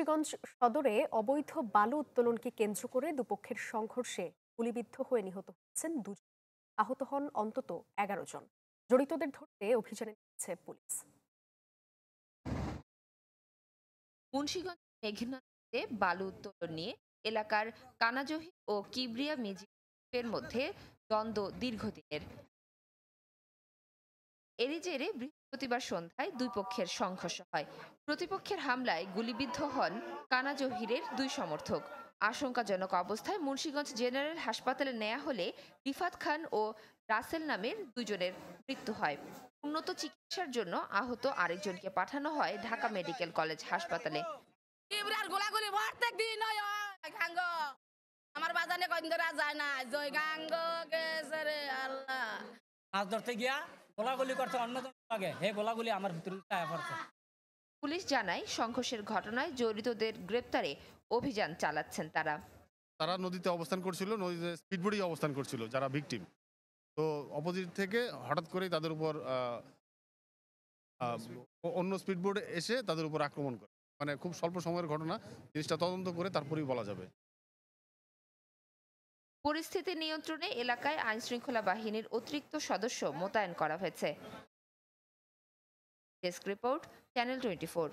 মুন্সিগঞ্জ সদরে অবৈধ বালু উত্তোলনকে কেন্দ্র করে দুপক্ষের সংঘর্ষে গুলিবিদ্ধ হয়ে নিহত হয়েছেন দুজন, আহত হন অন্তত 11 জন। জড়িতদের ধরতে অভিযানে নেমেছে পুলিশ। মুন্সিগঞ্জ মেঘনা নদীতে বালু উত্তোলন নিয়ে এলাকার কানাজহি ও কিবরিয়া মিজিপের মধ্যে দ্বন্দ্ব দীর্ঘদিনের। এরই জেরে বৃহস্পতিবার সন্ধ্যায় দুই পক্ষের সংঘর্ষ হয়। প্রতিপক্ষের হামলায় গুলিবিদ্ধ হন কানাজহিরের দুই সমর্থক। আশঙ্কাজনক অবস্থায় মুন্সিগঞ্জ জেনারেল হাসপাতালে নেওয়া হলে রিফাত খান ও রাসেল নামের দুজনের মৃত্যু হয়। উন্নত চিকিৎসার জন্য আহত আরেকজনকে পাঠানো হয় ঢাকা মেডিকেল কলেজ হাসপাতালে। আমার বাজানে কদিন ধরে যায় না, জয় গাঙ্গ গেছে রে আল্লাহ। মাছ ধরতে গিয়া গোলাগুলি করছে অন্যজন লাগে, হে গোলাগুলি আমার ভিতরে পড়ছে। পুলিশ জানায় সংঘর্ষের ঘটনায় জড়িতদের গ্রেপ্তারে অভিযান চালাচ্ছেন তারা। তারা নদীতে অবস্থান করছিল, নদীতে স্পিডবোটেই অবস্থান করছিল যারা ভিকটিম। তো অপোজিট থেকে হঠাৎ করেই তাদের উপর অন্য স্পিডবোট এসে তাদের উপর আক্রমণ করে। মানে খুব স্বল্প সময়ের ঘটনা, জিনিসটা তদন্ত করে তারপরেই বলা যাবে। পরিস্থিতি নিয়ন্ত্রণে এলাকায় আইনশৃঙ্খলা বাহিনীর অতিরিক্ত সদস্য মোতায়েন করা হয়েছে। Desk report, channel 24।